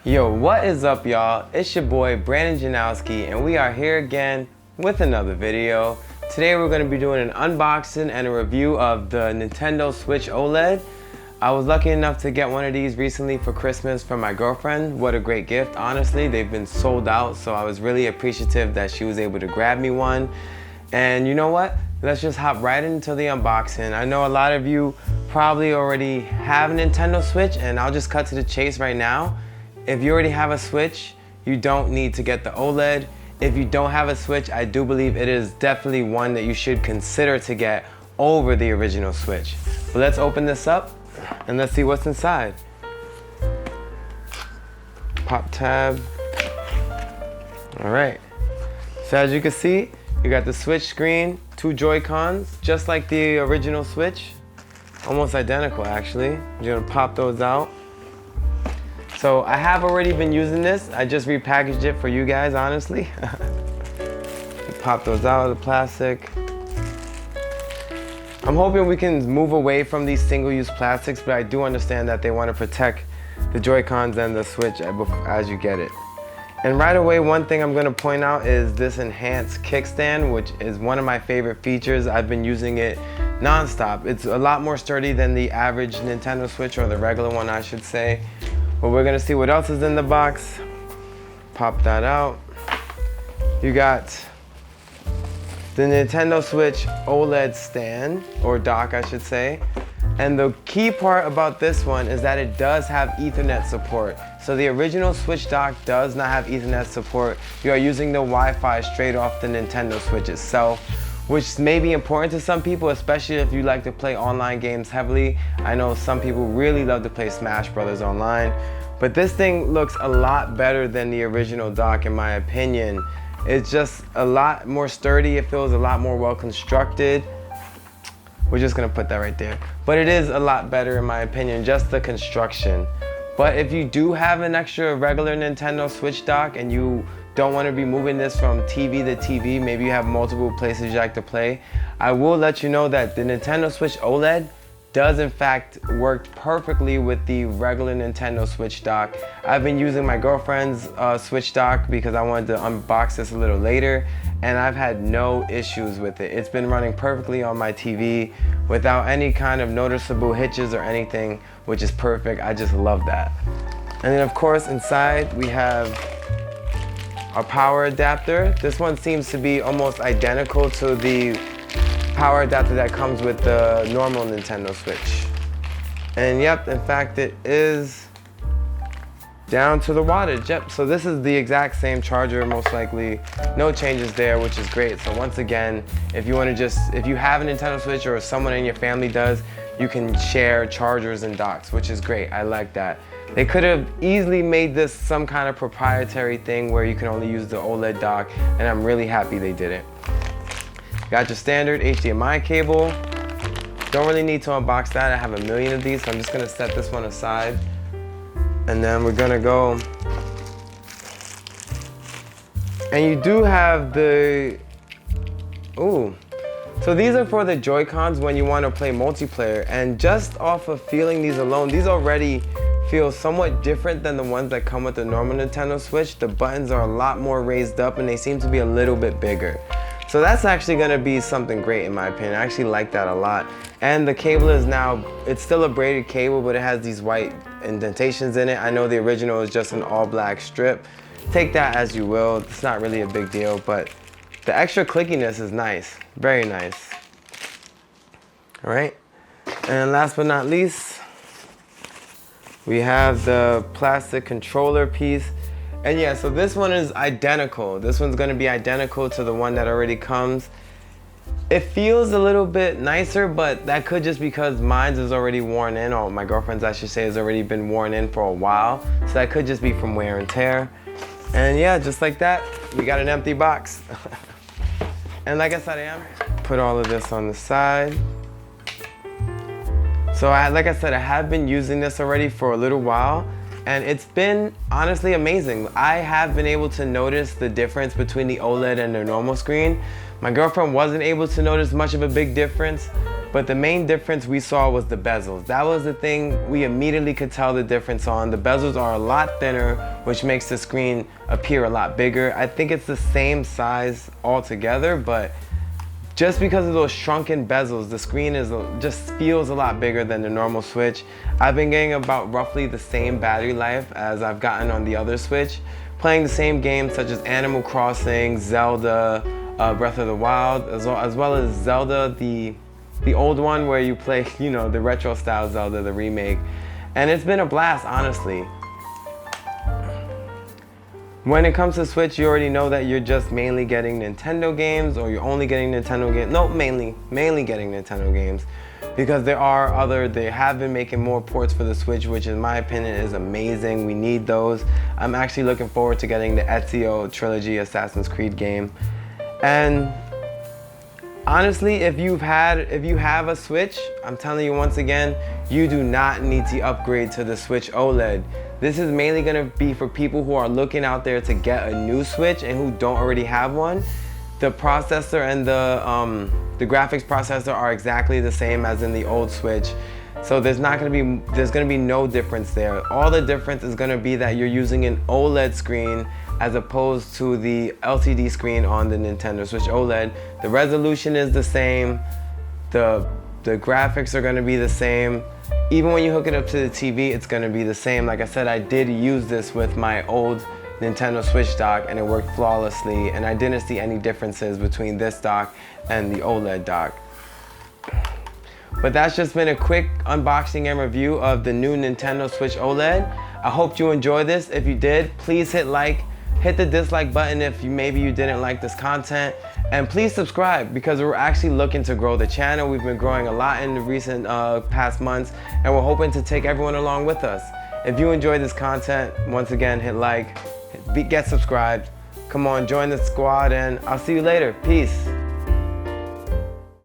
Yo, what is up, y'all? It's your boy Brandon Janowski, and we are here again with another video. Today we're going to be doing an unboxing and a review of the Nintendo Switch OLED. I was lucky enough to get one of these recently for Christmas from my girlfriend. What a great gift. Honestly, they've been sold out, so I was really appreciative that she was able to grab me one. And you know what? Let's just hop right into the unboxing. I know a lot of you probably already have a Nintendo Switch, and I'll just cut to the chase right now. If you already have a Switch, you don't need to get the OLED. If you don't have a Switch, I do believe it is definitely one that you should consider to get over the original Switch. But let's open this up and let's see what's inside. Pop tab. All right. So as you can see, you got the Switch screen, two Joy-Cons, just like the original Switch. Almost identical, actually. You're gonna pop those out. So I have already been using this. I just repackaged it for you guys, honestly. Pop those out of the plastic. I'm hoping we can move away from these single-use plastics, but I do understand that they want to protect the Joy-Cons and the Switch as you get it. And right away, one thing I'm going to point out is this enhanced kickstand, which is one of my favorite features. I've been using it non-stop. It's a lot more sturdy than the average Nintendo Switch, or the regular one, I should say. But we're gonna see what else is in the box. Pop that out. You got the Nintendo Switch OLED stand, or dock I should say. And the key part about this one is that it does have Ethernet support. So the original Switch dock does not have Ethernet support. You are using the Wi-Fi straight off the Nintendo Switch itself, which may be important to some people, especially if you like to play online games heavily. I know some people really love to play Smash Brothers online, but this thing looks a lot better than the original dock in my opinion. It's just a lot more sturdy. It feels a lot more well constructed. We're just gonna put that right there. But it is a lot better in my opinion, just the construction. But if you do have an extra regular Nintendo Switch dock and you don't want to be moving this from TV to TV, maybe you have multiple places you like to play, I will let you know that the Nintendo Switch OLED does in fact work perfectly with the regular Nintendo Switch dock. I've been using my girlfriend's Switch dock because I wanted to unbox this a little later, and I've had no issues with it. It's been running perfectly on my TV without any kind of noticeable hitches or anything, which is perfect. I just love that. And then of course inside we have our power adapter. This one seems to be almost identical to the power adapter that comes with the normal Nintendo Switch. And yep, in fact it is down to the wattage. Yep, so this is the exact same charger, most likely. No changes there, which is great. So once again, if you want to if you have a Nintendo Switch or someone in your family does, you can share chargers and docks, which is great. I like that. They could have easily made this some kind of proprietary thing where you can only use the OLED dock, and I'm really happy they did it. Got your standard HDMI cable. Don't really need to unbox that. I have a million of these, so I'm just gonna set this one aside. And then we're gonna go. And you do have the, ooh. So these are for the Joy-Cons when you wanna play multiplayer. And just off of feeling these alone, these already feel somewhat different than the ones that come with the normal Nintendo Switch. The buttons are a lot more raised up and they seem to be a little bit bigger. So that's actually gonna be something great in my opinion. I actually like that a lot. And the cable is now, it's still a braided cable, but it has these white indentations in it. I know the original is just an all black strip. Take that as you will. It's not really a big deal, but the extra clickiness is nice, very nice. All right, and last but not least, we have the plastic controller piece. And yeah, so this one is identical. This one's gonna be identical to the one that already comes. It feels a little bit nicer, but that could just because mine's is already worn in, or my girlfriend's I should say has already been worn in for a while. So that could just be from wear and tear. And yeah, just like that, we got an empty box. And like I said, put all of this on the side. So like I said, I have been using this already for a little while, and it's been honestly amazing. I have been able to notice the difference between the OLED and the normal screen. My girlfriend wasn't able to notice much of a big difference, But the main difference we saw was the bezels. That was the thing we immediately could tell the difference on. The bezels are a lot thinner, which makes the screen appear a lot bigger. I think it's the same size altogether, but just because of those shrunken bezels, the screen just feels a lot bigger than the normal Switch. I've been getting about roughly the same battery life as I've gotten on the other Switch, playing the same games such as Animal Crossing, Zelda, Breath of the Wild, as well as Zelda, the old one where you play, you know, the retro style Zelda, the remake. And it's been a blast, honestly. When it comes to Switch, you already know that you're just mainly getting Nintendo games, or you're only getting Nintendo games. No, mainly getting Nintendo games, because they have been making more ports for the Switch, which in my opinion is amazing. We need those. I'm actually looking forward to getting the Ezio Trilogy Assassin's Creed game. And honestly, if you have a Switch, I'm telling you once again, you do not need to upgrade to the Switch OLED. This is mainly gonna be for people who are looking out there to get a new Switch and who don't already have one. The processor and the graphics processor are exactly the same as in the old Switch. So there's gonna be no difference there. All the difference is gonna be that you're using an OLED screen as opposed to the LCD screen on the Nintendo Switch OLED. The resolution is the same. The graphics are gonna be the same. Even when you hook it up to the TV, it's gonna be the same. Like I said, I did use this with my old Nintendo Switch dock and it worked flawlessly, and I didn't see any differences between this dock and the OLED dock. But that's just been a quick unboxing and review of the new Nintendo Switch OLED. I hope you enjoyed this. If you did, please hit like, hit the dislike button if maybe you didn't like this content, and please subscribe because we're actually looking to grow the channel. We've been growing a lot in the recent past months, and we're hoping to take everyone along with us. If you enjoyed this content, once again, hit like, get subscribed. Come on, join the squad, and I'll see you later. Peace.